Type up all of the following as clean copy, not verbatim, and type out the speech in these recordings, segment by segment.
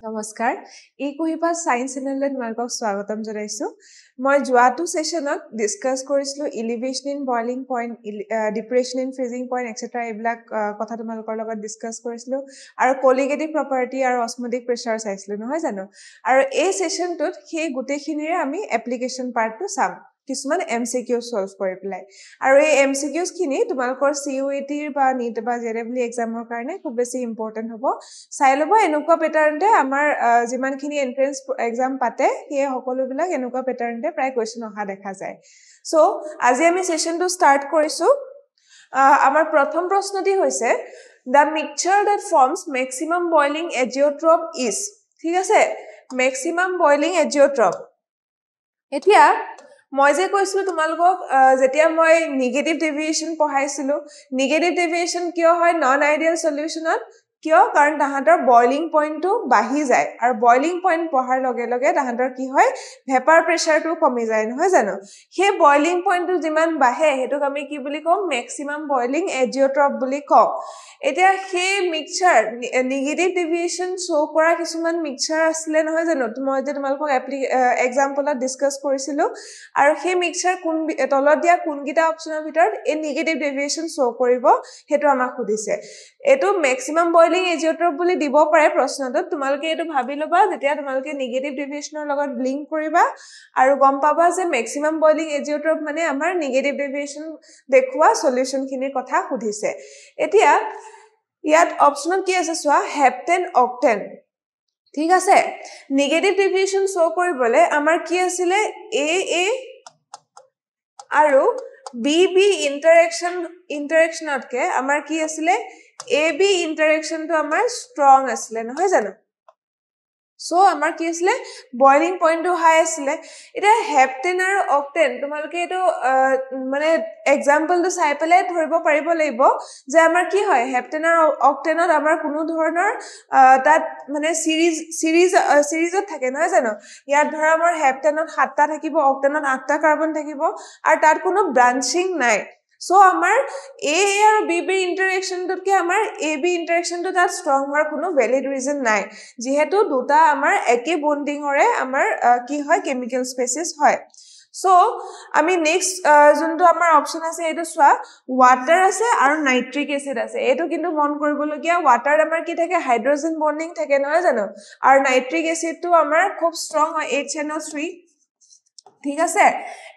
নমস্কাৰ এই কহিবা সায়েন্স চেনেললৈ তোমালোকক স্বাগতম জনাইছো মই যোৱাটো সেশনত ডিসকাস কৰিছিলো elevation in boiling point depression in freezing point etcetera এইবিলাক কথা তোমালোকৰ লগত ডিসকাস কৰিছিলো আৰু কলিগেটিভ প্ৰপাৰ্টি আৰু অসমোটিক প্ৰেছাৰ চাইছিলো নহয় জানো আৰু এই সেশনটোত সেই গুটেখিনিৰে আমি এপ্লিকেশন পাৰ্টটো চাম কিছুমান এমসিকিউ সলভ কৰি পেলাই আৰু এই এমসিকিউজ খিনি তোমালোকৰ সিইউটি বা নিট বা জেডব্লিউ এক্সামৰ কাৰণে খুব বেছি ইম্পৰ্টেন্ট হ'ব চাই লব এনেকুৱা প্যাটাৰ্নতে আমাৰ যিমানখিনি এন্ট্ৰেন্স এক্সাম পাতে সেই সকলোবিলাক এনেকুৱা প্যাটাৰ্নতে প্ৰায় কোৱেশ্চন অহা দেখা যায় সো আজি আমি সেশনটো স্টাৰ্ট কৰিছো আমাৰ প্ৰথম প্ৰশ্নটি হৈছে the mixture that forms maximum boiling azeotrope is ঠিক আছে maximum boiling azeotrope এতিয়া মই যে কৈছিলো তোমালোকক যেতিয়া মই নেগেটিভ ডেভিয়েশন পঢ়াইছিলো নেগেটিভ ডেভিয়েশন কিয় হয় নন আইডিয়াল সলিউশনত কিয় কাৰণ তাহাঁতৰ বয়লিং পইণ্টটো বাঢ়ি যায় আৰু বয়লিং পইণ্ট পঢ়াৰ লগে লগে তাহাঁতৰ কি হয় ভেপাৰ প্ৰেছাৰটো কমি যায় নহয় জানো সেই বয়লিং পইণ্টটো যিমান বাঢ়ে হেতুক আমি কি বুলি কম ম্যাক্সিমাম বয়লিং এজিঅট্ৰপ বুলি কওঁ এতিয়া সেই মিক্সচাৰ নেগেটিভ ডেভিয়েশন শো কৰা কিছুমান মিক্সচাৰ আছিল নহয় জানো মই যে তোমালোকক এক্সাম্পলত ডিসকাস কৰিছিলো আৰু সেই মিক্সচাৰ কোন তলত দিয়া কোনকিটা অপচনৰ ভিতৰত এই নেগেটিভ ডেভিয়েশন শো কৰিব হেতু আমাক সুধিছে এটো ম্যাক্সিমাম বয়লিং এজিঅট্ৰপ বুলি দিব পাৰে প্ৰশ্নটোত তোমালোকে এটো ভাবি লবা যেতিয়া তোমালোকে নেগেটিভ ডেভিয়েশনৰ লগত লিংক কৰিবা আৰু গম পাবা যে ম্যাক্সিমাম বয়লিং এজিঅট্ৰপ মানে আমাৰ নেগেটিভ ডেভিয়েশন দেখুৱা সলিউশন খিনিৰ কথা সুধিছে এতিয়া ইয়াত অপচনত কি আছে চোৱা হেপ্টেন অক্টেন ঠিক আছে নেগেটিভ ডেভিয়েশন শো কৰিবলে আমাৰ কি আছিলে এ আৰু বি ইন্টাৰেকশনতকে আমাৰ কি আছিলে AB ইন্টাৰেকশনটো আমাৰ স্ট্ৰং আছিলে নহয় জানো সো আমাৰ কি আছিলে বয়লিং পইণ্টটো হাই আছিলে এটা হেপ্টেন আৰু অক্টেন তোমালোকে এটো মানে এক্সাম্পলটো চাই পেলাই ধৰিব পাৰিব লাগিব যে আমাৰ কি হয় হেপ্টেন আৰু অক্টেনত আমাৰ কোনো ধৰণৰ তাত মানে সিৰিজত থাকে নহয় জানো ইয়াত ধৰা আমাৰ হেপ্টেনত 7টা থাকিব অক্টেনত 8টা কাৰ্বন থাকিব আৰু তাত কোনো ব্ৰাঞ্চিং নাই সো আমাৰ A আৰু B ইন্টাৰেকশনটোতকে আমাৰ AB ইন্টাৰেকশনটো তাত স্ট্ৰং হোৱাৰ কোনো ভ্যালিড ৰিজন নাই যেহেতু দুটা আমাৰ একে বন্ডিংৰে আমাৰ কি হয় কেমিক্যাল স্পেচিছ হয় সো আমি নেক্সট যোনটো আমাৰ অপচন আছে এটো সোৱা ওয়াটাৰ আছে আৰু নাইট্ৰিক এসিড আছে এটো কিন্তু মন কৰিবলগীয়া ওয়াটাৰ আমাৰ কি থাকে হাইড্ৰোজেন বন্ডিং থাকে নহয় জানো আৰু নাইট্ৰিক এসিডটো আমাৰ খুব স্ট্ৰং হয় HNO3 ঠিক আছে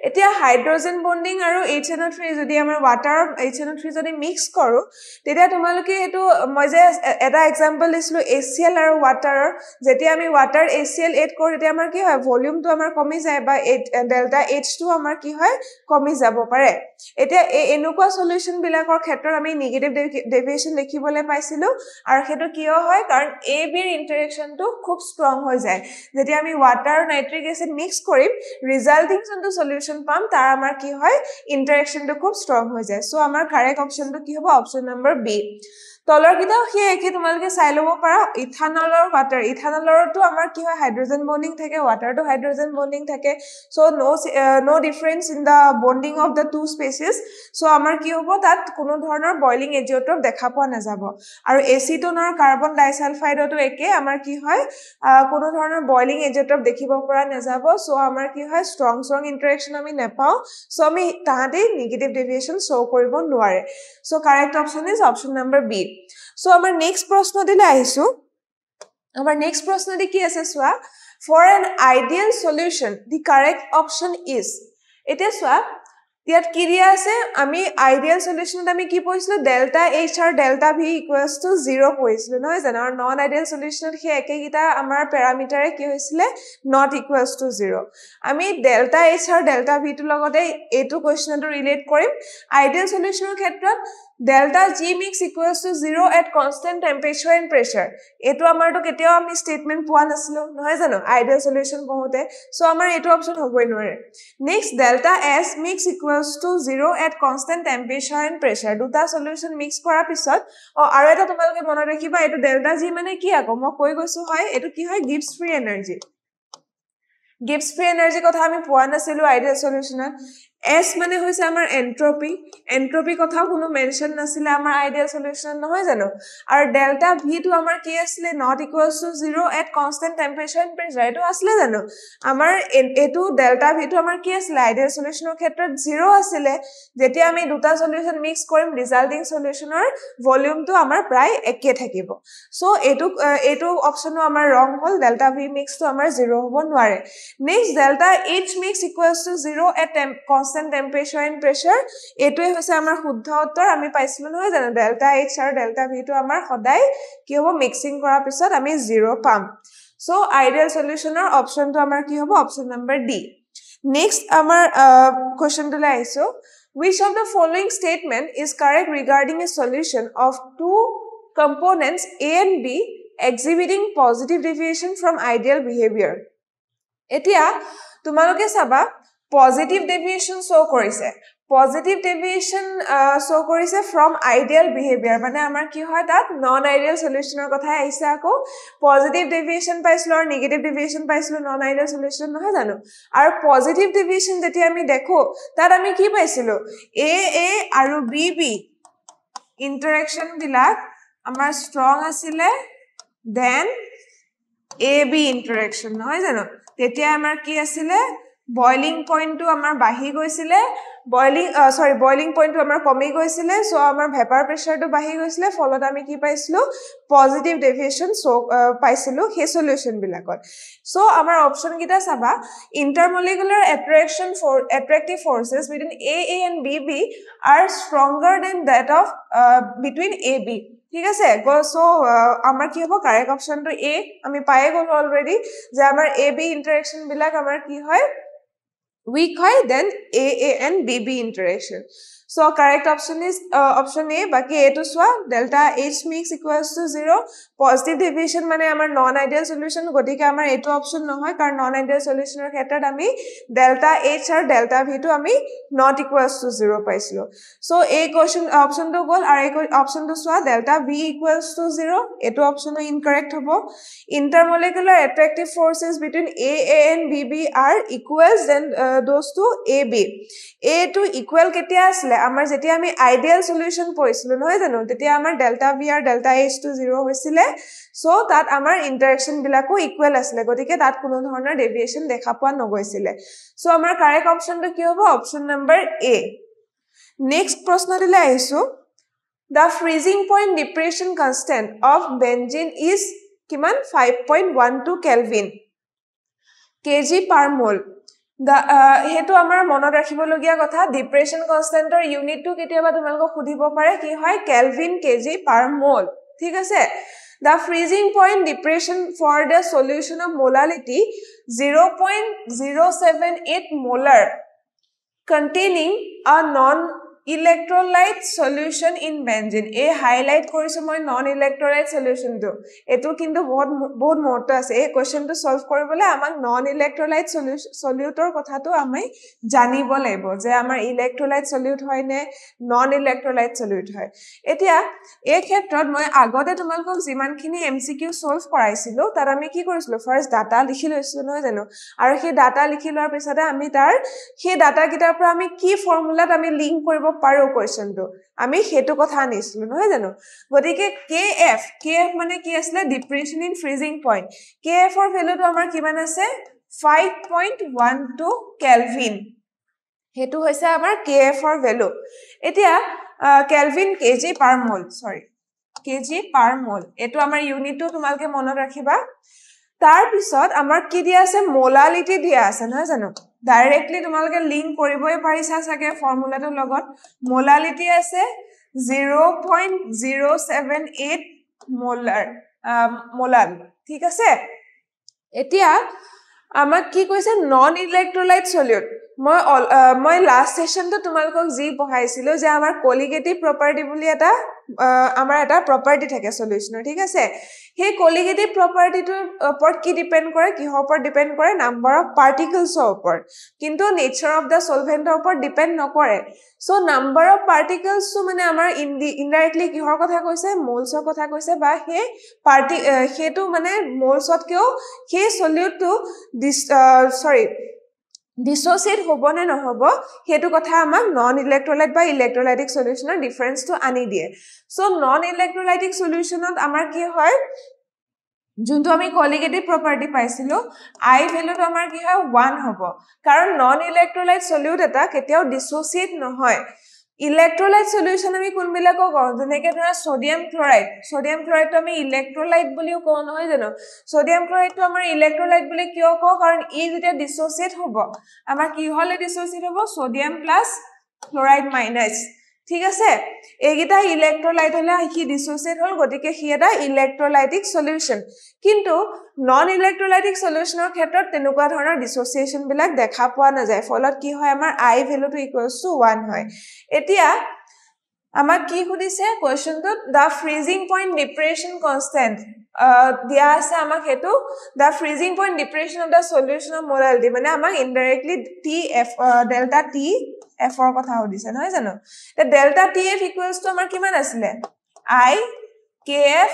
এতিয়া হাইড্ৰোজেন বন্ডিং আৰু HNO3 যদি আমাৰ ওয়াটাৰ HNO3 যদি মিক্স কৰো তেতিয়া তোমালোকে এটো মই যে এটা এক্সাম্পল দিছিলো HCl আৰু ওয়াটাৰৰ যেতিয়া আমি ওয়াটাৰ HCl এড কৰো তেতিয়া আমাৰ কি হয় ভলিউমটো আমাৰ কমি যায় বা ডেল্টা H2 আমাৰ কি হয় কমি যাব পাৰে এতিয়া এনেকুৱা সলিউশন বিলাকৰ ক্ষেত্ৰত আমি নেগেটিভ ডেভিয়েশন লিখিবলৈ পাইছিলো আৰু হেতু কিয় হয় কাৰণ AB ৰ ইন্টাৰেকশনটো খুব স্ট্ৰং হৈ যায় যেতিয়া আমি ওয়াটাৰ আৰু নাইট্ৰিক এসিড মিক্স কৰিম ৰিজাল্টিং যোনটো সলিউশন পাম তাৰ আমাৰ কি হয় ইন্টাৰেকশনটো খুব স্ট্ৰং হৈ যায় সো আমাৰ কাৰেক্ট অপচনটো কি হ'ব অপচন নম্বৰ বি তলৰ কিটা কি একে তোমালোকে চাই লব পাৰা ইথানল আৰু ওয়াটাৰ ইথানলৰটো আমাৰ কি হয় হাইড্ৰোজেন বন্ডিং থাকে ওয়াটাৰটো হাইড্ৰোজেন বন্ডিং থাকে so no difference in the bonding of the two species so আমাৰ কি হ'ব তাত কোনো ধৰণৰ বয়লিং এজিঅট্ৰপ দেখা পোৱা নাযাব আৰু এচিটোন আৰু কাৰ্বন ডাইসালফাইডটো একে আমাৰ কি হয় কোনো ধৰণৰ বয়লিং এজিঅট্ৰপ দেখিব পৰা নাযাব সো আমাৰ কি হয় স্ট্ৰং ইন্টাৰেকশন আমি নেপাও সো আমি তাহাতে নেগেটিভ ডেভিয়েশন শো কৰিব নোৱাৰে so correct option is option number B so আমাৰ নেক্সট প্ৰশ্ন দিলে আহিছো আমাৰ নেক্সট প্ৰশ্নটি কি আছে সোৱা for an ideal solution the correct option is এতিয়া সোৱা ইয়াত কি দিয়া আছে আমি আইডিয়াল সলিউশনত আমি কি পঢ়িছিলো ডেল্টা H আৰু ডেল্টা V = 0 পঢ়িছিলো নহয় জানো আৰু নন আইডিয়াল সলিউশনত কি একেকিটা আমাৰ প্যাৰামিটাৰে কি হৈছিলে not equals to 0 আমি ডেল্টা H আৰু ডেল্টা V টো লগতে এটো কোৱেশ্চনটো ৰিলেট কৰিম আইডিয়াল সলিউশনৰ ক্ষেত্ৰত delta G mix equals to 0 at constant temperature and pressure এটো আমাৰটো কেতিয়াও আমি স্টেটমেন্ট পোৱা নাছিলো নহয় জানো আইডিয়াল সলিউশন পঢ়োতে সো আমাৰ এটো অপচন হ'বই নোৱাৰে next delta S mix equals to 0 at constant temperature and pressure দুটা সলিউশন মিক্স কৰাৰ পিছত আৰু এটা তোমালোকে মনত ৰাখিবা এটো delta G মানে কি আকৌ মই কৈ গৈছো হয় এটো কি হয় Gibbs free energy কথা আমি পোৱা নাছিলো আইডিয়াল সলিউশনত S মানে হৈছে আমাৰ এন্ট্ৰপি এন্ট্ৰপি কথাও কোনো মেনশন নাছিলে আমাৰ আইডিয়াল সলিউশন নহয় জানো আৰু ডেল্টা V টো আমাৰ কি আছিলে not equals to 0 at constant temperature and pressure এটো আছিলে জানো আমাৰ এটো ডেল্টা V টো আমাৰ কি আছিলে আইডিয়াল সলিউশনৰ ক্ষেত্ৰত 0 আছিলে যেতিয়া আমি দুটা সলিউশন মিক্স কৰিম ৰিজাল্টিং সলিউশনৰ ভলিউমটো আমাৰ প্ৰায় একে থাকিব সো এটো অপচনো আমাৰ ৰং হল ডেল্টা V মিক্স টো আমাৰ 0 হ'ব নোৱাৰে next delta H mix equals to 0 at constant temperature and pressure এটোই হৈছে আমাৰ শুদ্ধ উত্তৰ আমি পাইছিলো নহয় জানো ডেল্টা H আৰু ডেল্টা V টো আমাৰ সদায় কি হ'ব মিক্সিং কৰাৰ পিছত আমি 0 পাম সো আইডিয়াল সলিউশনৰ অপচনটো আমাৰ কি হ'ব অপচন নম্বৰ ডি নেক্সট আমাৰ কোৱেশ্চনটো লৈ আইছো which of the following statement is correct regarding a solution of two components A and B exhibiting positive deviation from ideal behavior এতিয়া তোমালোকে চাবা positive deviation show কৰিছে positive deviation show কৰিছে from ideal behavior মানে আমাৰ কি হয় তাত non ideal solutionৰ কথা আহিছে আকৌ positive deviation পাইছিলো আৰু negative deviation পাইছিলো non ideal solution নহয় জানো আৰু positive deviation যেতিয়া আমি দেখো তাত আমি কি পাইছিলো a আৰু b interaction বিলাক আমাৰ strong আছিলে then ab interaction নহয় জানো তেতিয়া আমাৰ কি আছিলে boiling point to amar bahi goisile boiling point to amar komi goisile so amar vapor pressure to bahi goisile folot ami ki paislu positive deviation so paisilu he solution bilakot so amar option kita saba intermolecular attractive forces between A and B are stronger than that of between AB ঠিক আছে so আমাৰ কি হ'ব correct option two A আমি পাই গল already যে আমাৰ AB ইন্টাৰেকশন বিলাক আমাৰ কি হয় weak হয় then A and B interaction so correct option is option A baki A to swa delta H mix equals to 0 positive deviation mane amar non ideal solution gotike amar eto option nohoy karon non ideal solution er khetrot ami delta H ar delta V to ami not equals to 0 paislo so A question option to gol ar option to swa delta V equals to 0 eto option incorrect hobo intermolecular attractive forces between A and B are equals then those two AB A to equal ketia asle amar jetia ami ideal solution poisilo noy jano tetia amar delta V ar delta H to 0 hoisile so that amar interaction bilako equal asle gotike tat kono dhoroner deviation dekha poa nogoisile so amar correct option to ki hobo option number A next proshno dile aisu the freezing point depression constant of benzene is kiman 5.12 Kelvin kg per mole হেতু আমাৰ মনত ৰাখিবলগীয়া কথা depression কনষ্টেন্টৰ ইউনিটটো কেতিয়াবা তোমালোকক সুধিব পাৰে কি হয় কেলভিন কেজি পাৰ মোল ঠিক আছে the freezing point depression for the solution of molality 0.078 molar containing a non electrolyte solution in benzene a highlight korisu moi non electrolyte solution to etu kintu bahut mohto ase ei question to solve koribole amak non electrolyte solutor kotha to amai janibo laibo je amar electrolyte solute hoy ne non electrolyte solute hoy etia ei khetrot moi agote tumalkok jiman khini MCQ solve koraisilo tar ami ki korisilo first data likhi loisilo noy jano aru he data likhi loar pisate ami tar he data kitar pra ami ki formula ami link koribo পাৰো কোৱেশ্চনটো আমি হেতু কথা আনিছিলো নহয় জানো গতিকে kf মানে কি আছিল depression in freezing point kf ৰ ভ্যালুটো আমাৰ কিমান আছে 5.12 কেলভিন হেতু হৈছে আমাৰ kf ৰ ভ্যালু এতিয়া কেলভিন কেজি পাৰ মোল সৰি কেজি পাৰ মোল এটো আমাৰ ইউনিটটো তোমালকে মনত ৰাখিবা তাৰ পিছত আমাৰ কি দিয়া আছে মোলালিটি দিয়া আছে নহয় জানো ডাইৰেক্টলি তোমালকে লিংক কৰিবই পাৰিছা সাকে ফৰ্মুলাটো লগত মোলালিটি আছে 0.078 মোলাল ঠিক আছে এতিয়া আমাক কি কৈছে নন ইলেক্ট্ৰোলাইট সলিউট মই লাষ্ট সেশনটো তোমালকক জি পঢ়াইছিলো যে আমাৰ কলিগেটিভ প্ৰপাৰ্টি বুলি এটা আমাৰ এটা প্ৰপাৰ্টি থাকে সলিউশনৰ ঠিক আছে হে কলিগেটিভ প্ৰপাৰ্টিটোৰ ওপৰত কি ডিপেন্ড কৰে কিহৰ ওপৰত ডিপেন্ড কৰে নাম্বাৰ অফ পাৰ্টিকলছৰ ওপৰত কিন্তু নেচাৰ অফ দা সলভেন্টৰ ওপৰত ডিপেন্ড নকৰে সো নাম্বাৰ অফ পাৰ্টিকলছ মানে আমাৰ ইনডাইৰেক্টলি কিহৰ কথা কৈছে মোলছৰ কথা কৈছে বা হে হেতু মানে মোলছত কেও হে সলিউটটো dissociate hobo ne nohobo hetu kotha amak non electrolyte ba electrolytic solution er difference to ani die so non electrolytic solution ot amar ki hoy junto ami colligative property paisilo I value to amar ki hoy 1 hobo karon non electrolyte solute eta ketiao dissociate nohoy electrolyte solution ami kunbilako ko jeneke dhara sodium chloride to ami electrolyte buliu ko nohoy jano sodium chloride to amar electrolyte buli kyo ko karon e jeta dissociate hobo amar ki hole dissociate hobo sodium plus chloride minus ঠিক আছে এইগিটা electrolyte হলে কি dissociate হল গটিকে হি এটা ইলেক্ট্ৰোলাইটিক solution কিন্তু non ইলেক্ট্ৰোলাইটিক সলিউশনৰ ক্ষেত্ৰত তেনেকুৱা ধৰণৰ ডিসোসিয়েশন বিলাক দেখা পোৱা নাযায় ফলত কি হয় আমাৰ I value to equals to 1 হয় এতিয়া আমাক কি খুদিছে কোৱেশ্চনটো the freezing point depression constant দিয়া আছে আমাক হেতু the freezing point depression of the solution of molality মানে আমাক indirectly TF delta T F ৰ কথা হদিছে নহয় জানো তে ডেল্টা TF ইকুৱেলস টু আমাৰ কিমান আছিল I KF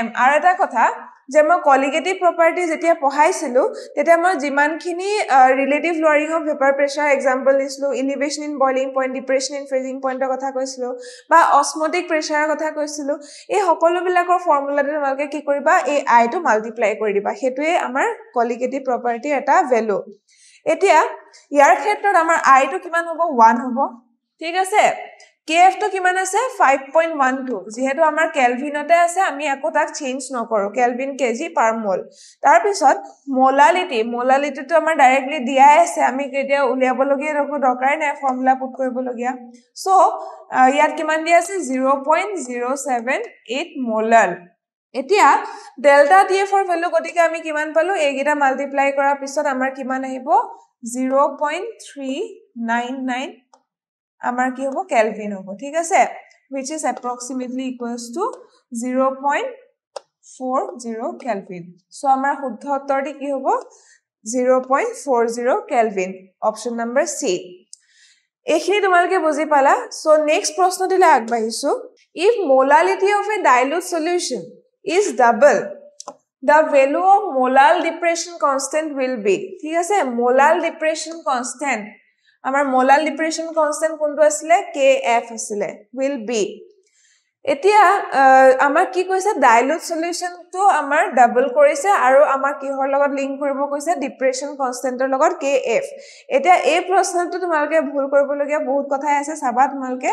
M আৰু এটা কথা যে মই কলিগেটিভ প্ৰপাৰ্টি যেতিয়া পঢ়াইছিলো তেতিয়া মই যিমানখিনি relative লৱাৰিং of vapour pressure example দিছিলো elevation in boiling point depression in freezing পইণ্টৰ কথা কৈছিলো বা অসমটিক প্ৰেছাৰৰ কথা কৈছিলো এই সকলো বিলাকৰ ফৰ্মুলাটো তোমালোকে কি কৰিবা এই I টো মাল্টিপ্লাই কৰি দিবা হেতুৱে আমাৰ কলিগেটিভ প্ৰপাৰ্টি এটা ভ্যালু এতিয়া ইয়াৰ ক্ষেত্ৰত আমাৰ I টো কিমান হ'ব 1 হ'ব ঠিক আছে KF টো কিমান আছে 5.12 যেহেতু আমাৰ কেলভিনতে আছে আমি আকো তাক চেঞ্জ নকৰো কেলভিন কেজি পাৰ মোল তাৰ পিছত মোলালিটি টো আমাৰ ডাইৰেক্টলি দিয়াই আছে আমি কেতিয়া উলিয়াব লগিয়া ৰকো দৰকাৰ নাই ফৰ্মুলা পুট কৰিব লগিয়া সো ইয়াত কিমান দিয়া আছে 0.078 মোলাল এতিয়া ডেল্টা TF ৰ ভ্যালু গটিকে আমি কিমান পালো এইগিটা মাল্টিপ্লাই কৰাৰ পিছত আমাৰ কিমান আহিব 0.399 আমাৰ কি হ'ব কেলভিন হ'ব ঠিক আছে which is approximately equals to 0.40 kelvin so আমাৰ শুদ্ধ উত্তৰটি কি হ'ব 0.40 কেলভিন অপচন নম্বৰ C এখিনি তোমালকে বুজি পালা সো নেক্সট প্ৰশ্নটিলে আগবাঢ়িছো if molality of a dilute solution is double the value of molal depression constant will be ঠিক আছে molal depression constant আমাৰ molal depression constant কোনটো আছিল KF আছিল will be এতিয়া আমাৰ কি কৈছে dilute solution টো আমাৰ ডাবল কৰিছে আৰু আমাৰ কিহৰ লগত লিংক কৰিব কৈছে ডিপ্ৰেছন কনস্ট্যান্টৰ লগত KF এতিয়া এই প্ৰশ্নটো তোমালকে ভুল কৰিব লগিয়া বহুত কথা আছে সাবা তোমালকে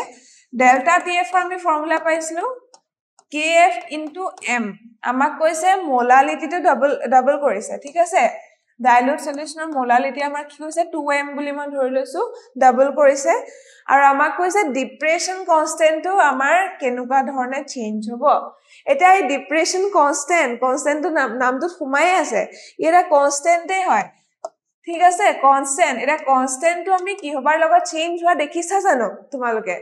ডেল্টা TF আমি ফৰ্মুলা পাইছিলো KF into M আমাক কৈছে মোলালিটি টো ডাবল কৰিছে ঠিক আছে dilute solution molality আমাৰ কি হৈছে 2m বুলি মই ধৰি লৈছো ডাবল কৰিছে আৰু আমাক কৈছে ডিপ্ৰেছন কনস্ট্যান্ট টো আমাৰ কেনুকা ধৰণে চেঞ্জ হ'ব এটা এই ডিপ্ৰেছন কনস্ট্যান্ট টো নামটো সুমাই আছে এটা কনস্ট্যান্টে হয় ঠিক আছে কনস্ট্যান্ট এটা কনস্ট্যান্ট টো আমি কি হবার লগত চেঞ্জ হোৱা দেখিছা জানো তোমালোকে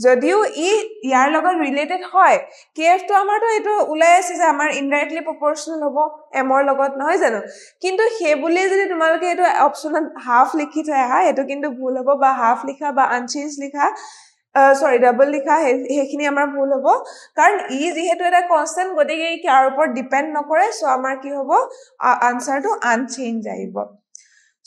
যদিও ই ইয়াৰ লগত ৰিলেটেড হয় KF টো আমাৰ তো এটো উলাই আছে যে আমাৰ ইনডাইৰেক্টলি প্ৰপৰ্শনাল হ'ব m ৰ লগত নহয় জানো কিন্তু হেবুলি যদি তোমালোকে এটো অপচনত হাফ লিখি থৈ আহা এটো কিন্তু ভুল হ'ব বা হাফ লিখা বা আনচেঞ্জ লিখা সৰি ডাবল লিখা হেখিনি আমাৰ ভুল হ'ব কাৰণ ই যেহেতু এটা কনস্ট্যান্ট গতিকে ই কাৰ ওপৰত ডিপেন্ড নকৰে সো আমাৰ কি হ'ব আনসাৰটো আনচেঞ্জ আহিব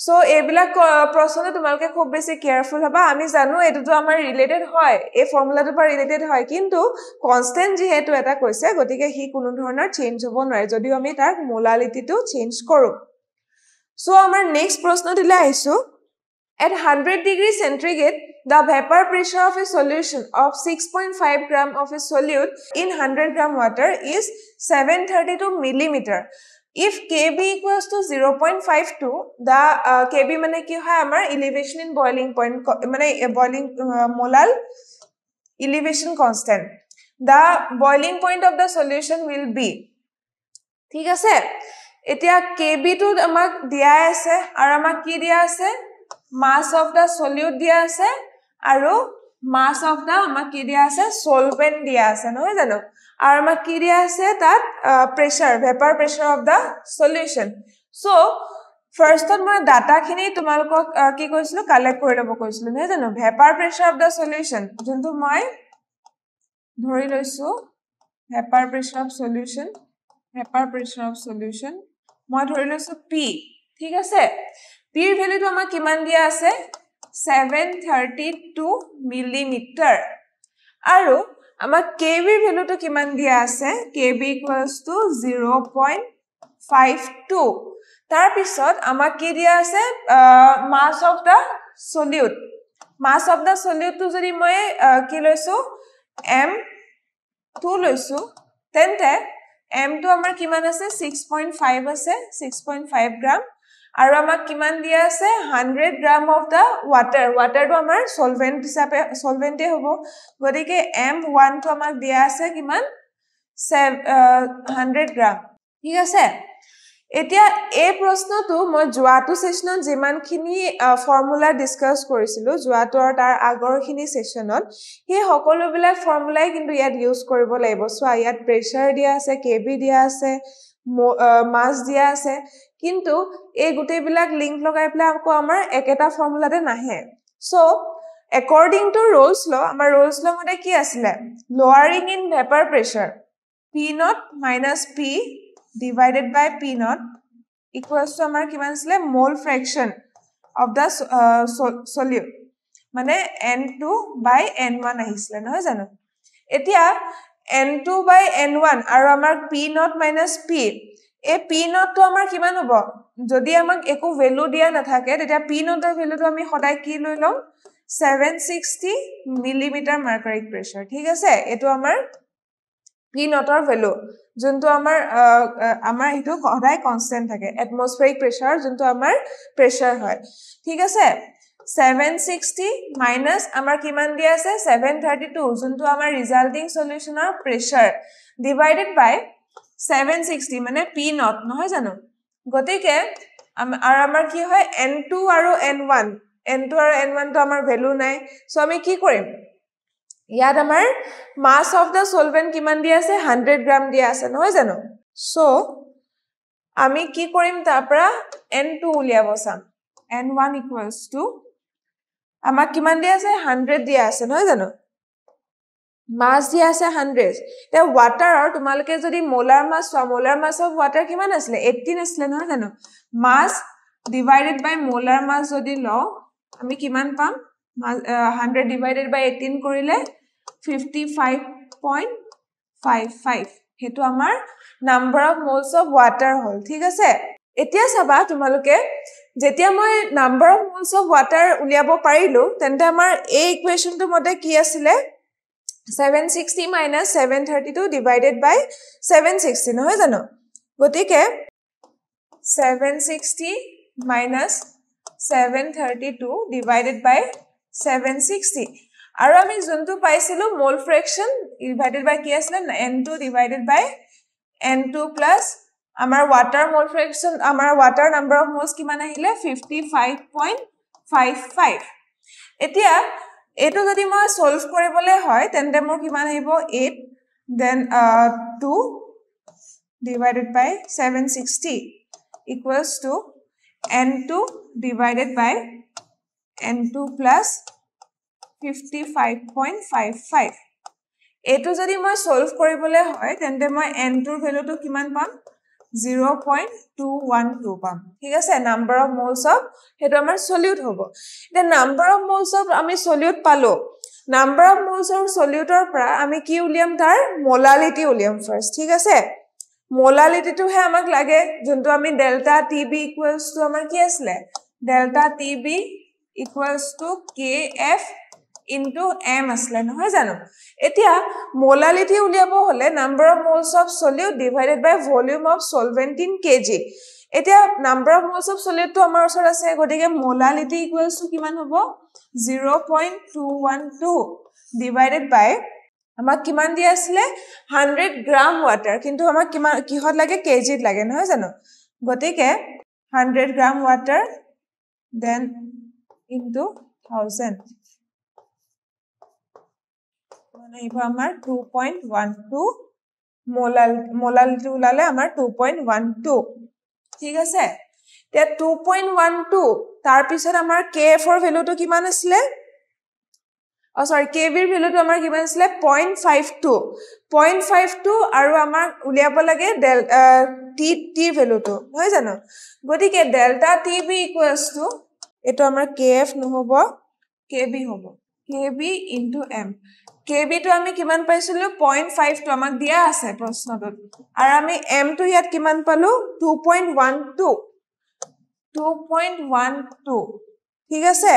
সো এইবিলাক প্ৰশ্ন তোমালকে খুব বেছি কেয়াৰফুল হবা আমি জানো এটোটো আমাৰ ৰিলেটেড হয় এই ফৰ্মুলাটো পৰা ৰিলেটেড হয় কিন্তু কনস্ট্যান্ট যেহেতু এটা কৈছে গতিকে হি কোনো ধৰণৰ চেঞ্জ হ'ব নোৱাৰে যদিও আমি তাৰ মোলালিটিটো চেঞ্জ কৰো সো আমাৰ নেক্সট প্ৰশ্ন দিলে আইছো at 100 degree centigrade the vapor pressure of a solution of 6.5 gram of a solute in 100 gram water is 732 millimeter if kb equals to 0.52 the kb মানে কি হয় আমাৰ elevation in boiling point মানে boiling molal elevation constant the boiling point of the solution will be ঠিক আছে এতিয়া kb টো আমাক দিয়া আছে আৰু আমাক কি দিয়া আছে mass of the solute দিয়া আছে আৰু mass of the আমাক কি দিয়া আছে solvent দিয়া আছে নহয় জানো আৰু আমাক কি দিয়া আছে তাত pressure vapor pressure of the solution so first মই ডাটা খিনি তোমালোকক কি কৈছিলো কালেক্ট কৰি লব কৈছিলো নহয় জানো vapor pressure of the solution যোনটো মই ধৰি লৈছো vapor pressure of solution মই ধৰি লৈছো P ঠিক আছে P ৰ ভ্যালুটো আমাৰ কিমান দিয়া আছে 732 মিলিমিটাৰ আৰু আমাৰ kb ৰ ভ্যালুটো কিমান দিয়া আছে kb = 0.52 তাৰ পিছত আমাৰ কি দিয়া আছে mass of the solute mass of the solute to যদি মই কি লৈছো m2 লৈছো তেন্তে m2 আমাৰ কিমান আছে 6.5 আছে 6.5 গ্ৰাম আৰু আমাক কিমান দিয়া আছে 100 গ্ৰাম অফ দা water টো আমাৰ solvent হিচাপে solvent এ হ'ব গতিকে m1 টো আমাক দিয়া আছে কিমান 100 গ্ৰাম ঠিক আছে এতিয়া এই প্ৰশ্নটো মই যোৱাটো সেশনত যিমানখিনি ফৰ্মুলা ডিসকাস কৰিছিলো যোৱাটো আৰু তাৰ আগৰখিনি সেশনত হে সকলোবিলাক ফৰ্মুলাই কিন্তু ইয়াত ইউজ কৰিব লাগিব সো ইয়াত প্ৰেসাৰ দিয়া আছে কেবি দিয়া আছে মাস দিয়া আছে কিন্তু এই গুটেবিলাক লিংক লগাই পেলাই আকৌ আমাৰ একেটা ফৰ্মুলাতে নাহে so according to Rolle's law আমাৰ Rolle's law মতে কি আছিল lowering in vapor pressure p0 minus p divided by p0 equals to আমাৰ কিমান আছিল mole fraction of the solute মানে n2 by n1 আহিছিল নহয় জানো এতিয়া n2 by n1 আৰু আমাৰ p0 minus p এই p0 টো আমাৰ কিমান হ'ব যদি আমাক একো ভ্যালু দিয়া নাথাকে তেতিয়া p0 ৰ ভ্যালুটো আমি সদায় কি লৈ লম 760 মিলিমিটাৰ মাৰ্কাৰী প্ৰেসাৰ ঠিক আছে এটো আমাৰ p0 ৰ ভ্যালু যোনটো আমাৰ হেতু সদায় কনস্ট্যান্ট থাকে এটমস্ফেৰিক প্ৰেসাৰ যোনটো আমাৰ প্ৰেসাৰ হয় ঠিক আছে 760 মাইনাস আমাৰ কিমান দিয়া আছে 732 যোনটো আমাৰ ৰিজাল্টিং সলিউশনৰ প্ৰেসাৰ ডিভাইডেড বাই 760 মানে p0 নহয় জানো গতিকে আৰু আমাৰ কি হয় n2 আৰু n1 আৰু n1 তো আমাৰ ভ্যালু নাই সো আমি কি কৰিম ইয়াত আমাৰ mass of the solvent কিমান দিয়া আছে 100 গ্ৰাম দিয়া আছে নহয় জানো সো আমি কি কৰিম তাৰপৰা n2 উলিয়াব চাম n1 = আমাক কিমান দিয়া আছে 100 দিয়া আছে নহয় জানো mass দিয়া আছে 100 তে ওয়াটাৰৰ তোমালকে যদি মোলাৰ মাস অফ ওয়াটাৰ কিমান আছিল 18 আছিল নহয় জানো mass divided by molar mass যদি লও আমি কিমান পাম 100 divided by 18 কৰিলে 55.55 হেতু আমাৰ number of moles of water হল ঠিক আছে এতিয়া চাবা তোমালোকে যেতিয়া মই number of moles of water উলিয়াব পাৰিলো তেন্তে আমাৰ এই ইকুৱেশনটো মতে কি আছিল 760 minus 732 divided by 760 নহয় জানো গতিকে 760 minus 732 divided by 760 আৰু আমি যোনটো পাইছিলো mole fraction divided by কি আছিল n2 divided by n2 plus আমাৰ water mole fraction আমাৰ water number of moles কিমান আহিলে 55.55 এতিয়া এটো যদি মই সলভ কৰিবলে হয় তেন্তে মোৰ কিমান আহিব 8 then 2 divided by 760 equals to n2 divided by n2 plus 55.55 এটো যদি মই সলভ কৰিবলে হয় তেন্তে মই n2 ৰ ভ্যালুটো কিমান পাম 0.212 পাম ঠিক আছে নাম্বাৰ অফ মোলস অফ হেতু আমাৰ সলিউট হ'ব the number of moles of আমি সলিউট পালো number of moles of সলিউটৰ পৰা আমি কি উলিয়াম তাৰ মোলালিটি উলিয়াম ফাৰ্স্ট ঠিক আছে মোলালিটি টো হে আমাক লাগে যোনটো আমি ডেল্টা টিবি ইকুৱেলস টু আমাৰ কি আছিল delta TB equals to kf into m আসলে নহয় জানো এতিয়া মোলালিটি উলিয়াব হলে number of moles of solute divided by volume of solvent in kg এতিয়া number of moles of solute তো আমাৰ ওচৰত আছে গতিকে মোলালিটি ইকুৱেলস টু কিমান হ'ব 0.212 ডিভাইডেড বাই আমাক কিমান দিয়া আছিল 100 গ্ৰাম ওয়াটাৰ কিন্তু আমাক কিহত লাগে কেজিত লাগে নহয় জানো গতিকে 100 গ্ৰাম ওয়াটাৰ then into 1000 মানে ইবা আমাৰ 2.12 মোলালিটি উলালে আমাৰ 2.12 ঠিক আছে তে 2.12 তাৰ পিছত আমাৰ kf ৰ ভ্যালুটো কিমান আছিল sorry kb ৰ ভ্যালুটো আমাৰ কিমান আছিল 0.52 আৰু আমাৰ উলিয়াব লাগে t ভ্যালুটো হয় জানো গতিকে ডেল্টা tb এটো আমাৰ kf নহব kb হ'ব kb * m kb টো আমি কিমান পাইছিলো 0.52 আমাক দিয়া আছে প্ৰশ্নটোত আৰু আমি m টো ইয়াত কিমান পালো 2.12 ঠিক আছে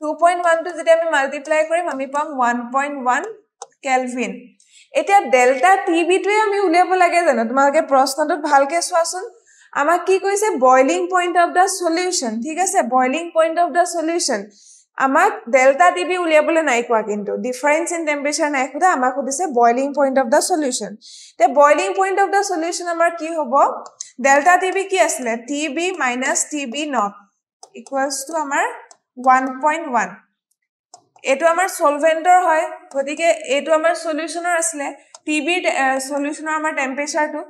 2.12 যদি আমি মাল্টিপ্লাই কৰিম আমি পাম 1.1 কেলভিন এটা ডেল্টা টিবি টোৱে আমি উলিয়াব লাগে জানো তোমালোকে প্ৰশ্নটোত ভালকে চোৱাচোন আমাক কি কৈছে boiling point of the solution ঠিক আছে boiling point of the solution আমাক ডেল্টা টিবি উলিয়াবলৈ নাই কোৱা কিন্তু ডিফাৰেন্স ইন টেম্পাৰেচাৰ নাই খুদা আমাক খুদিছে boiling point of the solution তে boiling point of the solution আমাৰ কি হ'ব ডেল্টা টিবি কি আছিল TB - TB not equals to আমাৰ 1.1 এটো আমাৰ সলভেন্টৰ হয় গতিকে এটো আমাৰ সলিউশনৰ আছিল টিবি সলিউশনৰ আমাৰ টেম্পাৰেচাৰটো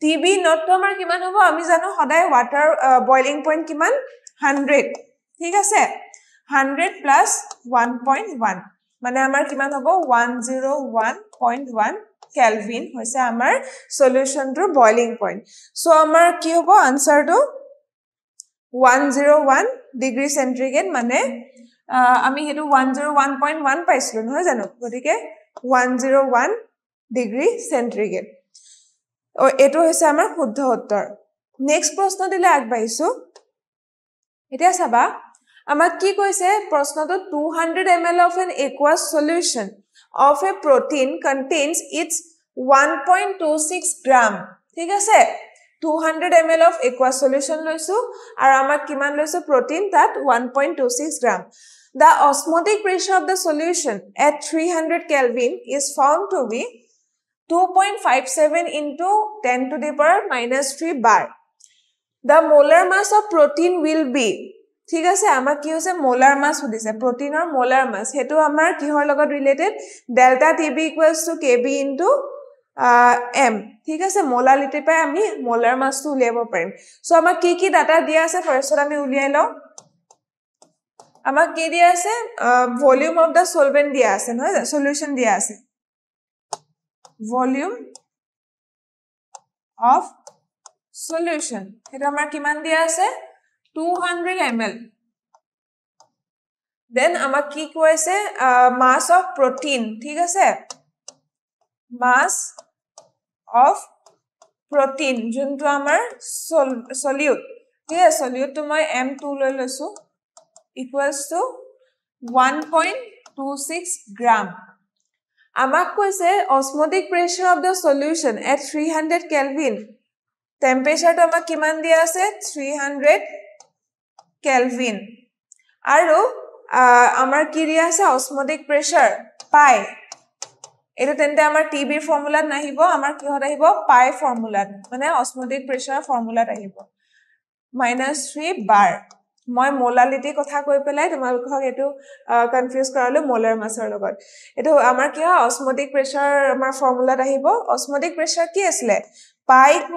টিবি নট তো আমাৰ কিমান হ'ব আমি জানো সদায় ওয়াটাৰ বয়লিং পইণ্ট কিমান 100 ঠিক আছে 100 plus 1.1 মানে আমাৰ কিমান হ'ব 101.1 কেলভিন হৈছে আমাৰ সলিউশনটোৰ বয়লিং পইণ্ট সো আমাৰ কি হ'ব আনসাৰটো 101 ডিগ্ৰী সেন্টিগ্ৰেড মানে আমি হেতু 101.1 পাইছিলো নহয় জানো গতিকে 101 ডিগ্ৰী সেন্টিগ্ৰেড ও এটো হৈছে আমাৰ শুদ্ধ উত্তৰ নেক্সট প্ৰশ্ন দিলে আগবাইছো এতিয়া চাবা আমাক কি কৈছে প্ৰশ্নটো 200 ml of an aqueous solution of a protein contains its 1.26 gram ঠিক আছে 200 ml of aqueous solution লৈছো আৰু আমাক কিমান লৈছো protein তাত 1.26 gram the osmotic pressure of the solution at 300 kelvin is found to be 2.57 into 10 to the power -3 bar the molar mass of protein will be ঠিক আছে আমাক কি হৈছে মোলাৰ মাস সুধিছে প্ৰটিনৰ মোলাৰ মাস হেতু আমাৰ কিহৰ লগত related delta TB = kb * m ঠিক আছে মোলালিটি পাই আমি মোলাৰ মাসটো উলিয়াব পাৰিম সো আমাক কি ডাটা দিয়া আছে ফাৰ্স্টত আমি উলিয়াই লও আমাক কি দিয়া আছে ভলিউম অফ দা সলভেন্ট দিয়া আছে নহয় সলিউশন দিয়া আছে ভলিউম অফ সলিউশন এটা আমাৰ কিমান দিয়া আছে 200 ml then আমাক কি কৈছে mass of protein ঠিক আছে mass of protein যোনটো আমাৰ সলিউট ঠিক আছে সলিউটটো মই m2 লৈ লৈছো equals to 1.26 gram আমাক কৈছে osmotic pressure of the solution at 300 kelvin temperature to আমাক কিমান দিয়া আছে 300 kelvin আৰু আমাৰ কি দিয়া আছে osmotic pressure pi এটা তেন্তে আমাৰ টিবি ফৰ্মুলাত নাহিব আমাৰ কি হত আহিব pi ফৰ্মুলাত মানে osmotic pressure ফৰ্মুলাত আহিব -3 bar মই মোলালিটি কথা কৈ পেলাই তোমালোকক এটো কনফিউজ কৰালো মোলাৰ মাসৰ লগত এটো আমাৰ কি হয় osmotic pressure আমাৰ ফৰ্মুলাত আহিব osmotic pressure কি আছিল pi =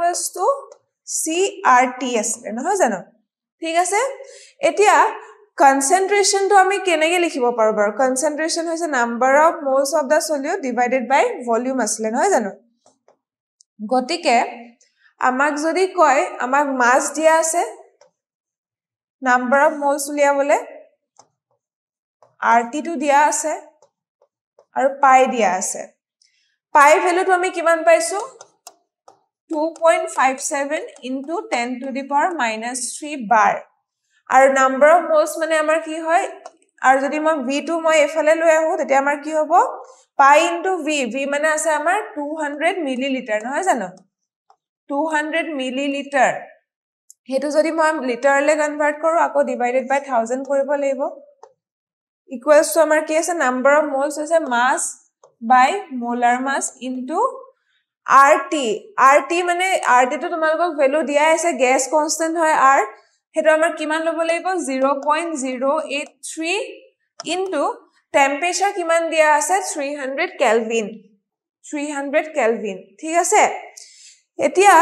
CRT আছিল নহয় জানো ঠিক আছে এতিয়া concentration to আমি কেনেকে লিখিব পাৰো বাৰু concentration হৈছে number of moles of the solute divided by volume আসলে নহয় জানো গতিকে আমাক যদি কয় আমাক মাস দিয়া আছে number of moles উলিয়াবলে RT টো দিয়া আছে আৰু pi দিয়া আছে pi ভ্যালু তো আমি কিমান পাইছো 2.57 into 10 to the power -3 bar আৰু number of moles মানে আমাৰ কি হয় আৰু যদি মই v2 মই এফালে লৈ আহো তেতিয়া আমাৰ কি হ'ব pi into v মানে আছে আমাৰ 200 মিলিলিটাৰ নহয় জানো 200 মিলিলিটাৰ হেতু যদি মই লিটাৰলে কনভাৰ্ট কৰো আকৌ ডিভাইডেড বাই 1000 কৰিব লাগিব ইকুৱেলস টু আমাৰ কি আছে নাম্বাৰ অফ মোলস হৈছে মাস বাই মোলাৰ মাস ইনটু RT মানে RT তো তোমালোকক ভ্যালু দিয়া আছে গ্যাস কনস্ট্যান্ট হয় R হেতু আমাৰ কিমান লব লাগিব 0.083 ইনটু টেম্পারেচার কিমান দিয়া আছে 300 কেলভিন ঠিক আছে এতিয়া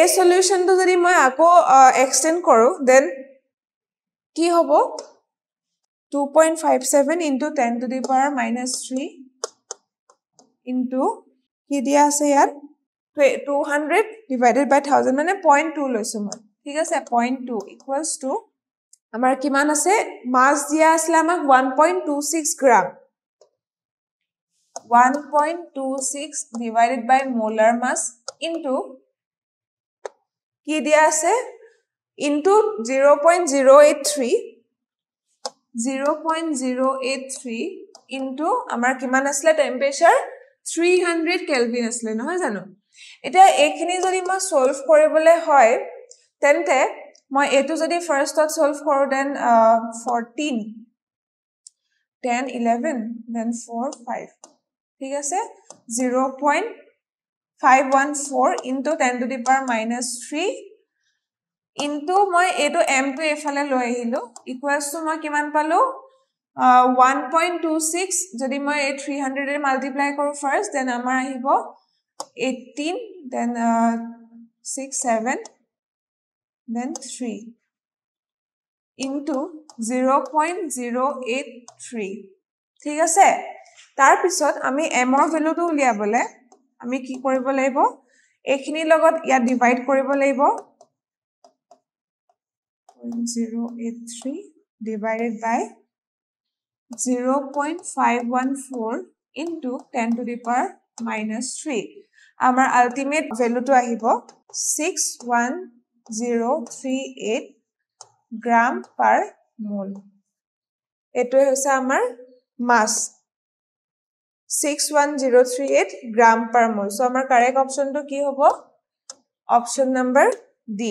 এই সলিউশনটো যদি মই আকৌ এক্সটেন্ড কৰো দেন কি হ'ব 2.57 into 10 to the power minus 3 into কি দিয়া আছে ইয়াত 200 divided by 1000 মানে 0.2 লৈছো মই ঠিক আছে 0.2 equals to আমাৰ কিমান আছে মাস দিয়া আছিল আমাক 1.26 গ্রাম 1.26 divided by molar mass into কি দিয়া আছে into 0.083 into আমাৰ কিমান আছিল টেম্পাৰেচাৰ 300 কেলভিন আছিল নহয় জানো এটা এইখিনি যদি মই সলভ কৰিবলৈ হয় তেন্তে মই এটো যদি ফাৰ্ষ্টত সলভ কৰো দেন 14 10 11 then 4 5 ঠিক আছে 0.514 into 10 to the power minus 3 into মই এটো m to এফালে লৈ আহিলো equals to মই কিমান পালো 1.26 যদি মই 300 এৰ মাল্টিপ্লাই কৰো ফাৰ্স্ট দেন আমাৰ আহিব 18 then 6 7 then 3 into 0.083 ঠিক আছে তাৰ পিছত আমি m ৰ ভ্যালুটো উলিয়াবলে আমি কি কৰিব লাগিব এইখিনি লগত ইয়া ডিভাইড কৰিব লাগিব 0.083 divided by 0.514 into 10 to the power minus 3 আমাৰ ultimate value to আহিব 61038 gram per mole এটো হৈছে আমাৰ mass 61038 gram per mole so আমাৰ correct option to কি হ'ব option number D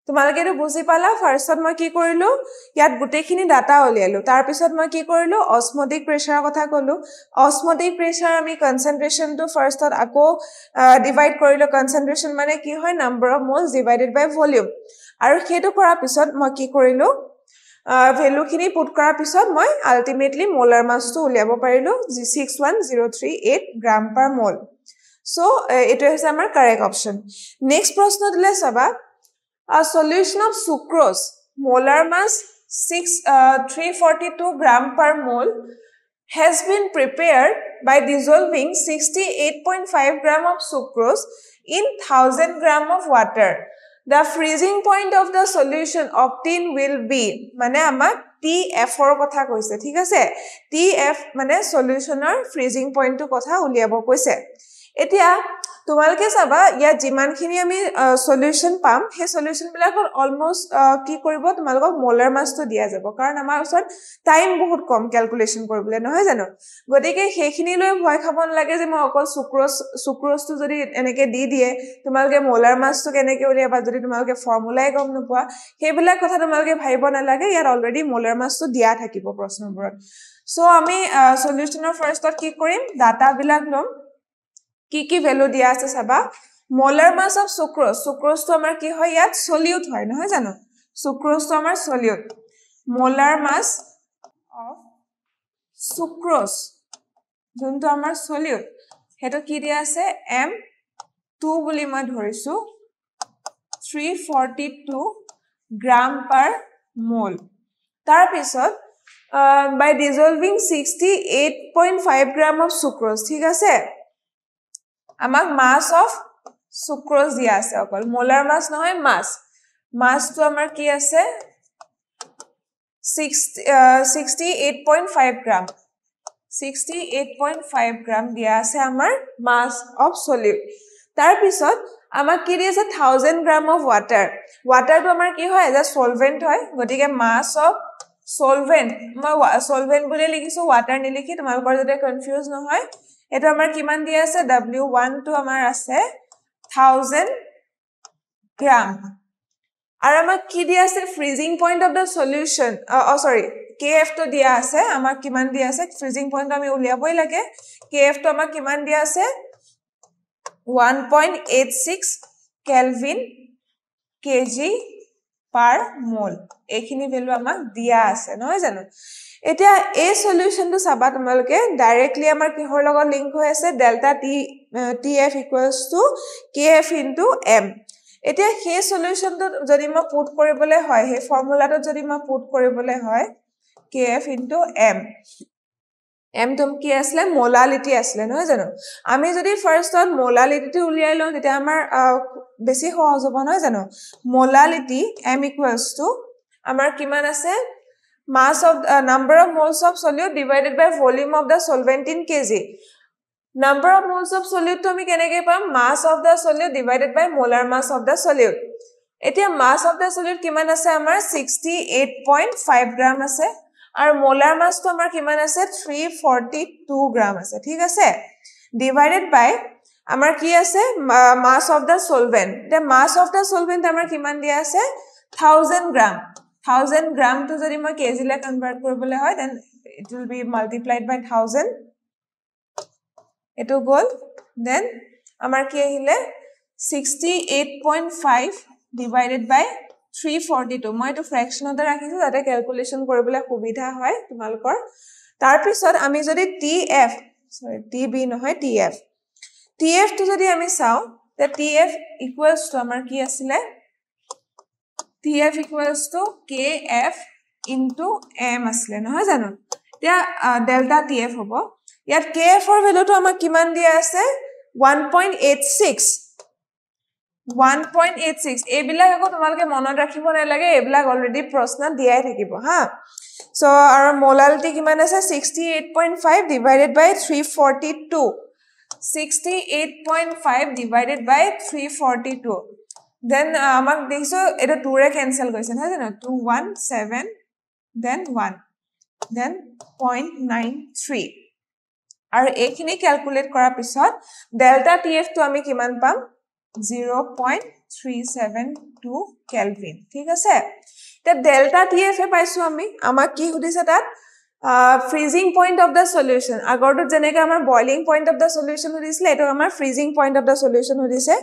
তোমালোকে এটো বুজি পালা ফাৰ্ষ্টত মই কি কৰিলো ইয়াত গুটেখিনি ডাটা উলিয়ালো তাৰ পিছত মই কি কৰিলো অস্মটিক প্ৰেছাৰৰ কথা কলো অস্মটিক প্ৰেছাৰ আমি কনসেন্ট্ৰেচন টু ফাৰ্ষ্টত আকৌ ডিভাইড কৰিলো কনসেন্ট্ৰেচন মানে কি হয় number of moles divided by volume আৰু হেতু কৰাৰ পিছত মই কি কৰিলো ভ্যালু খিনি পুট কৰাৰ পিছত মই আলটিমেটলি মোলাৰ মাসটো উলিয়াব পাৰিলো 61038 গ্ৰাম পাৰ মোল সো এটো হৈছে আমাৰ কাৰেক্ট অপশন নেক্সট প্ৰশ্ন দিলে চাবা A solution of sucrose, molar mass 342 gram per mole, has been prepared by dissolving 68.5 gram of sucrose in 1000 gram of water. The freezing point of the solution obtained will be, মানে আমাক TF ৰ কথা কৈছে ঠিক আছে TF মানে solutionৰ freezing point টো কথা উলিয়াব কৈছে এতিয়া তোমালকে চাবা ইয়া জিমানখিনি আমি সলিউশন পাম হে সলিউশন বিলাকৰ অলমোস্ট কি কৰিব তোমালকক মোলাৰ মাসটো দিয়া যাব কাৰণ আমাৰ ওচৰত টাইম বহুত কম ক্যালকুলেশন কৰিবলৈ নহয় জানো গতিকে হেখিনি লৈ ভয় খাব নালাগে যে মই অকল সুক্ৰোজটো যদি এনেকে দি দিয়ে তোমালকে মোলাৰ মাসটো কেনেকে উলিয়াবা যদি তোমালকে ফৰ্মুলাই গম নোপোৱা হেবিলাক কথা তোমালকে ভাইব নালাগে ইয়াৰ অলৰেডি মোলাৰ মাসটো দিয়া থাকিব প্ৰশ্নবোৰত সো আমি সলিউশনৰ ফাৰ্ষ্টত কি কৰিম ডাটা বিলাক লম কি ভ্যালু দিয়া আছে চাবা মোলাৰ মাস অফ সুক্ৰোজ তো আমাৰ কি হয় ইয়াত সলিউট হয় নহয় জানো সুক্ৰোজ তো আমাৰ সলিউট মোলাৰ মাস অফ সুক্ৰোজ যোনটো আমাৰ সলিউট হেটো কি দিয়া আছে m2 বুলি মই ধৰিছো 342 গ্ৰাম পাৰ মোল তাৰ পিছত by dissolving 68.5 gram of sucrose ঠিক আছে আমাক mass of sucrose দিয়া আছে অকল মোলাৰ মাস নহয় মাস তো আমাৰ কি আছে 68.5 গ্ৰাম 68.5 গ্ৰাম দিয়া আছে আমাৰ mass of solute তাৰ পিছত আমাক কি দিয়া আছে 1000 গ্ৰাম of water তো আমাৰ কি হয় এজ সলভেন্ট হয় গটিকে mass of solvent মই solvent বুলি লিখিছো water নিলিখি তোমালোকৰ যদি কনফিউজ নহয় এটো আমাৰ কিমান দিয়া আছে W1 তো আমাৰ আছে 1000 গ্ৰাম আৰু আমাক কি দিয়া আছে freezing point of the solution সৰি KF তো দিয়া আছে আমাক কিমান দিয়া আছে ফ্ৰিজিং পইণ্ট আমি উলিয়াবই লাগে KF তো আমাক কিমান দিয়া আছে 1.86 কেলভিন kg per mole এইখিনি ভ্যালু আমাক দিয়া আছে নহয় জানো এতিয়া এই সলিউশনটো চাবা তোমালোকে ডাইৰেক্টলি আমাৰ কিহৰ লগত লিংক হৈ আছে delta TF KF into m এতিয়া সেই সলিউশনটো যদি মই পুট কৰিবলৈ হয় সেই ফৰ্মুলাটো যদি মই পুট কৰিবলৈ হয় kf into m m तुम কি আসলে মোলালিটি আসলে নহয় জানো আমি যদি ফার্স্ট অন মোলালিটি উলিয়াই লও তেতিয়া আমাৰ বেছি সহজ হ'ব নহয় জানো মোলালিটি m equals to আমাৰ কিমান আছে mass of number of moles of solute divided by volume of the solvent in kg number of moles of solute to আমি কেনেকৈ পাম mass of the solute divided by molar mass of the solute এতিয়া mass of the solute কিমান আছে আমাৰ 68.5 গ্ৰাম আছে আৰু molar mass to আমাৰ কিমান আছে 342 গ্ৰাম আছে ঠিক আছে divided by আমাৰ কি আছে mass of the solvent the mass of the solvent আমাৰ কিমান দিয়া আছে 1000 গ্ৰাম 1000 গ্ৰাম to যদি মই kg লে কনভাৰ্ট কৰিবলৈ হয় then it will be multiplied by 1000 এটো গল then আমাৰ কি আহিলে 68.5 divided by 342 মই তো ফ্ৰেকশনতে ৰাখিছো যাতে ক্যালকুলেশন কৰিবলৈ সুবিধা হয় তোমালোকৰ তাৰ পিছত আমি যদি tf sorry tb নহয় tf tf তো যদি আমি চাও তে tf equals to আমাৰ কি আছিল tf equals to kf into m আসলে নহয় জানো এতিয়া ডেল্টা tf হ'ব ইয়াত kf ৰ ভ্যালুটো আমাক কিমান দিয়া আছে 1.86 1.86 এবিলা আকৌ তোমালকে মনত ৰাখিব নালাগে এবিলা অলৰেডি প্ৰশ্ন দিয়াই থাকিব হা সো আৰু মোলালিটি কিমান আছে 68.5 divided by 342 68.5 divided by 342 then আমাক দেখিছো এটা 2 ৰে ক্যান্সেল কৰিছে নহয় জানো 217 then 1 then 0.93 আৰু এইখিনি ক্যালকুলেট কৰাৰ পিছত ডেল্টা tf তো আমি কিমান পাম 0.372 কেলভিন ঠিক আছে তে ডেল্টা tf এ পাইছো আমি আমাক কি সুধিছে তাত freezing point of the solution আগৰটো যেনেকৈ আমাৰ boiling point of the solution সুধিছিলে এটো আমাৰ freezing point of the solution সুধিছে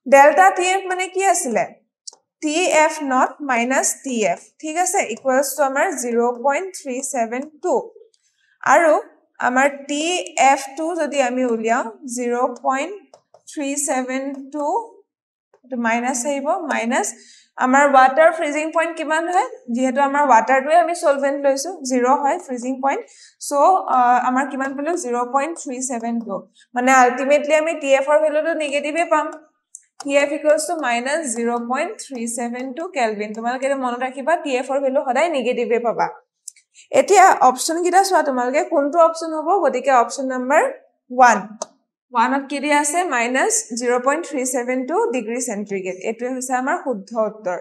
delta tf মানে কি আছিল tf not minus tf ঠিক আছে equals to আমাৰ 0.372 আৰু আমাৰ tf2 যদি আমি উলিয়াও 0.372 to minus আহিব minus আমাৰ water freezing point কিমান হয় যেহেতু আমাৰ water টোৱে আমি solvent লৈছো 0 হয় freezing point so আমাৰ কিমান পেলো 0.372 মানে ultimately আমি tf ৰ ভ্যালুটো নেগেটিভে পাম tf equals to minus 0.372 kelvin তোমালোকে মনত ৰাখিবা tf ৰ ভ্যালু সদায় নেগেটিভে পাবা এতিয়া অপচন কিটা চোৱা তোমালোকে কোনটো অপচন হ'ব গতিকে অপচন নাম্বাৰ 1 1 কি দিয়া আছে minus 0.372 ডিগ্ৰী সেন্টিগ্ৰেড এটো হৈছে আমাৰ শুদ্ধ উত্তৰ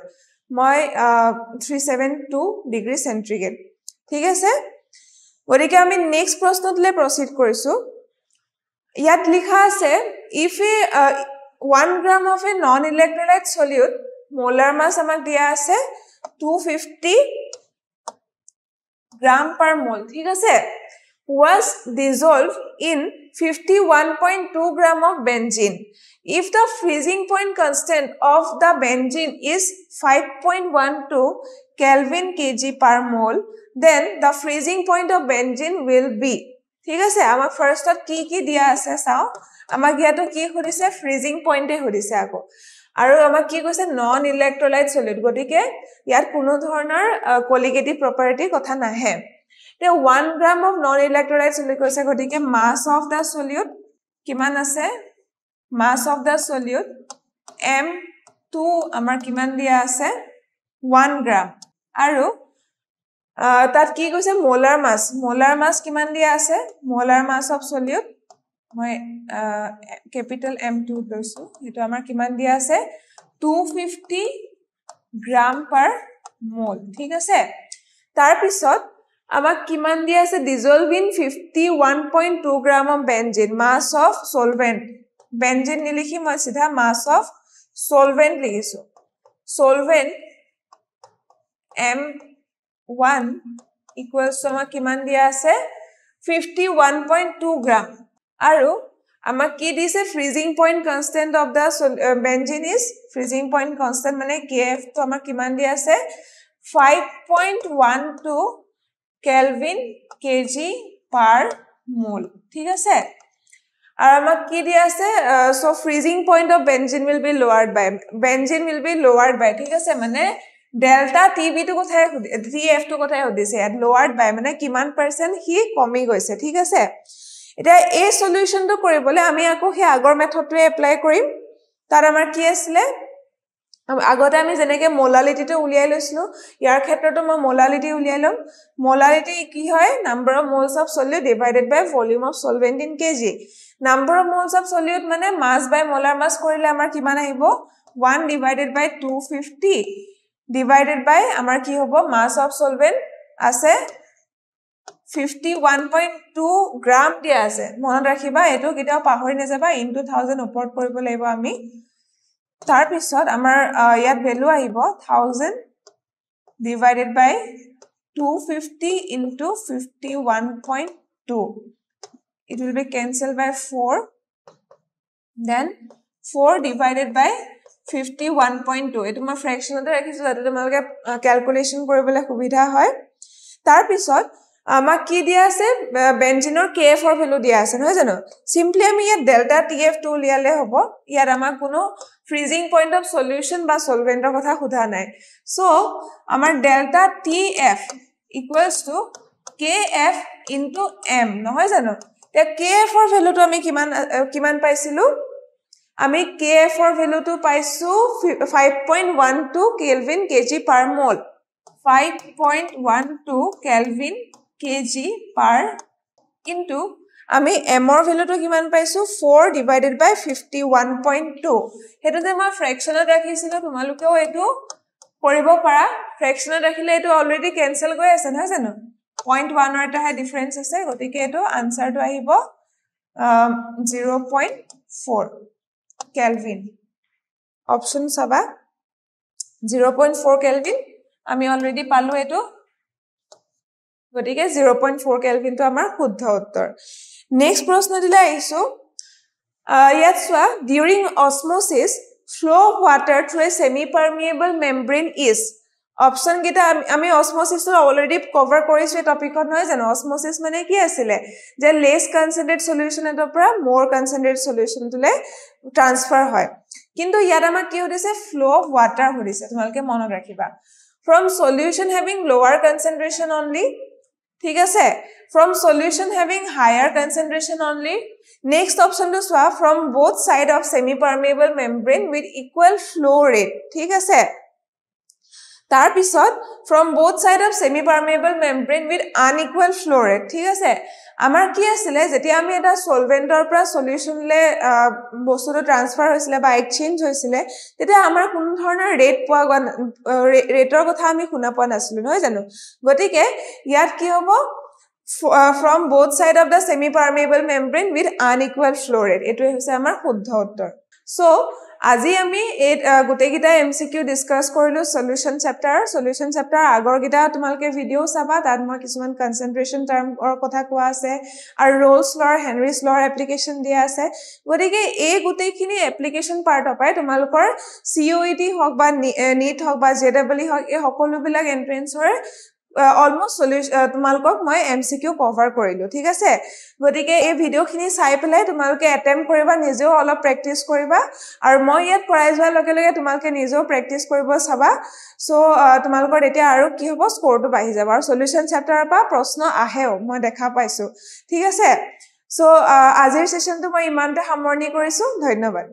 মই 372 ডিগ্ৰী সেন্টিগ্ৰেড ঠিক আছে গতিকে আমি নেক্সট প্ৰশ্নতলে প্ৰসিড কৰিছো ইয়াত লিখা আছে if a 1 gram of a non electrolyte solute molar mass আমাক দিয়া আছে 250 gram per mole ঠিক আছে was dissolved in 51.2 gram of benzene if the freezing point constant of the benzene is 5.12 kelvin kg per mole then the freezing point of benzene will be ঠিক আছে আমাক ফার্স্টত কি দিয়া আছে চাও আমাক ইয়াতো কি হৰিছে freezing point এ হৰিছে আকৌ আৰু আমাক কি কৈছে নন ইলেক্ট্ৰোলাইট সলিড গটিকে ইয়াৰ কোনো ধৰণৰ কোলিগেটিভ প্ৰপাৰ্টি কথা নাহে তে 1 gram of non electrolyte solute কৈছে গটিকে mass of the solute কিমান আছে mass of the solute m2 আমাৰ কিমান দিয়া আছে 1 gram আৰু তাত কি কৈছে molar mass কিমান দিয়া আছে molar mass of solute মই ক্যাপিটাল m2 লৈছো এটো আমাৰ কিমান দিয়া আছে 250 গ্ৰাম per mole ঠিক আছে তাৰ পিছত আমাক কিমান দিয়া আছে dissolve in 51.2 gram of benzene mass of solvent benzene নিলিখি মই সিধা mass of solvent লিখিছো solvent m1 equals to আমাক কিমান দিয়া আছে 51.2 gram আৰু আমাক কি দিছে freezing point constant of the benzene is freezing point constant মানে kf তো আমাক কিমান দিয়া আছে 5.12 kelvin kg per mole ঠিক আছে আৰু আমাক কি দিয়া আছে so freezing point of benzene will be lowered by ঠিক আছে মানে ডেল্টা টিবি টু কথাই টিএফ টু কথাই সুধিছে ইয়াত লোৱাৰ্ড বাই মানে কিমান পাৰ্চেন্ট হি কমি গৈছে ঠিক আছে এটা এই সলিউশনটো কৰিবলৈ আমি আকৌ হে আগৰ মেথডটো এপ্লাই কৰিম তাৰ আমাৰ কি আছিল আগতে আমি যেনেকে মোলালিটিটো উলিয়াই লৈছিলো ইয়াৰ ক্ষেত্ৰতো মই মোলালিটি উলিয়াই লম মোলালিটি কি হয় number of moles of solute divided by volume of solvent in KG number of moles of solute মানে মাস বাই মোলাৰ মাস কৰিলে আমাৰ কিমান আহিব 1 divided by 250 divided by আমাৰ কি হ'ব মাস অফ সলভেন্ট আছে 51.2 গ্ৰাম দিয়া আছে মনত ৰাখিবা এটো কিটাও পাহৰি নাযাবা ইনটু 1000 ওপৰত কৰিব লাগিব আমি তাৰ পিছত আমাৰ ইয়াত ভ্যালু আহিব 1000 divided by 250 into 51.2 it will be cancelled by 4 then 4 divided by 51.2 এটো মই ফ্ৰেকশনতে ৰাখিছো যাতে তোমালোকে ক্যালকুলেশন কৰিবলৈ সুবিধা হয় তাৰ পিছত আমাক কি দিয়া আছে বেনজিনৰ KF ৰ ভ্যালু দিয়া আছে নহয় জানো সিম্পলি আমি ইয়াত ডেল্টা TF2 লিয়ালে হ'ব ইয়াত আমাক কোনো ফ্ৰিজিং পইণ্ট অফ সলিউশন বা সলভেন্টৰ কথা খুধা নাই সো আমাৰ delta TF equals to KF into M নহয় জানো তে KF ৰ ভ্যালুটো আমি কিমান পাইছিলো আমি KF ৰ ভ্যালুটো পাইছো 5.12 কেলভিন কেজি পাৰ মোল 5.12 কেলভিন কেজি পাৰ into আমি m ৰ ভ্যালুটো কিমান পাইছো 4 divided by 51.2 হেতু যে মই ফ্ৰেকশনত ৰাখিছিলো তোমালোকেও এটো কৰিব পাৰা ফ্ৰেকশনত ৰাখিলে এটো অলৰেডি ক্যান্সেল হৈ আছে নহয় জানো 0.1 ৰ এটা ডিফাৰেন্স আছে গতিকে এটো আনসাৰটো আহিব 0.4 কেলভিন অপশন সাবা 0.4 কেলভিন আমি অলৰেডি পালো এটো গতিকে 0.4 কেলভিন তো আমাৰ শুদ্ধ উত্তৰ নেক্সট প্ৰশ্ন দিলে আইছো ইয়াত সোৱা during osmosis flow of water through a semi permeable membrane is option গিটা আমি অসমোসিস অলৰেডি কভাৰ কৰিছো টপিকত নহয় জানো অসমোসিস মানে কি আছিল যে লেস কনসেন্ট্ৰেট সলিউশন এৰ পৰা মোৰ কনসেন্ট্ৰেট সলিউশন তুলে ট্ৰান্সফাৰ হয় কিন্তু ইয়াত আমাক কি হৈছে ফ্লো অফ ওয়াটাৰ হৈছে তোমালকে মনত ৰাখিবা from solution having lower concentration only ঠিক আছে from solution having higher concentration only next option to swap from both side of semi permeable membrane with equal flow rate ঠিক আছে তাৰ পিছত from both side of semi permeable membrane with unequal flow rate ঠিক আছে আমাৰ কি আছিল যেতিয়া আমি এটা সলভেন্টৰ পৰা সলিউশন লে বস্তুটো ট্ৰান্সফাৰ হৈছিল বা এক্সচেঞ্জ হৈছিল তেতিয়া আমাৰ কোনো ধৰণৰ ৰেট পোৱা ৰেটৰ কথা আমি শুনা পোৱা নাছিলো নহয় জানো গতিকে ইয়াত কি হ'ব from both side of the semi permeable membrane with unequal flow rate এটো হৈছে আমাৰ শুদ্ধ উত্তৰ সো আজি আমি এই গুটেগিটা এমসিকিউ ডিসকাস কৰিলো সলিউশন চেপ্টাৰ আগৰ গিটা তোমালকে ভিডিও চাবা তাত মই কিছুমান কনসেন্ট্ৰেশন টাৰ্মৰ কথা কোৱা আছে আৰু ৰলছ লৰ হেনৰিছ লৰ এপ্লিকেশন দিয়া আছে গতিকে এই গুটেখিনি এপ্লিকেশন পাৰ্ট অপাই তোমালকৰ COET হক বা NEET হক বা JEE হক এই সকলো বিলাক এন্ট্ৰেন্সৰ almost solution তোমালকক মই MCQ কভাৰ কৰিলো ঠিক আছে গতিকে এই ভিডিওখিনি চাই পেলাই তোমালকে অ্যাটেম্প কৰিবা নিজেও অলপ প্ৰ্যাকটিস কৰিবা আৰু মই ইয়াত কৰাই যোৱাৰ লগে লগে তোমালকে নিজেও প্ৰ্যাকটিস কৰিব চাবা সো তোমালকৰ এতিয়া আৰু কি হ'ব স্কোৰটো বাঢ়ি যাব আৰু সলিউশন চেপ্টাৰৰ পৰা প্ৰশ্ন আহেও মই দেখা পাইছো ঠিক আছে সো আজিৰ সেশনটো মই ইমানতে সামৰণি কৰিছো ধন্যবাদ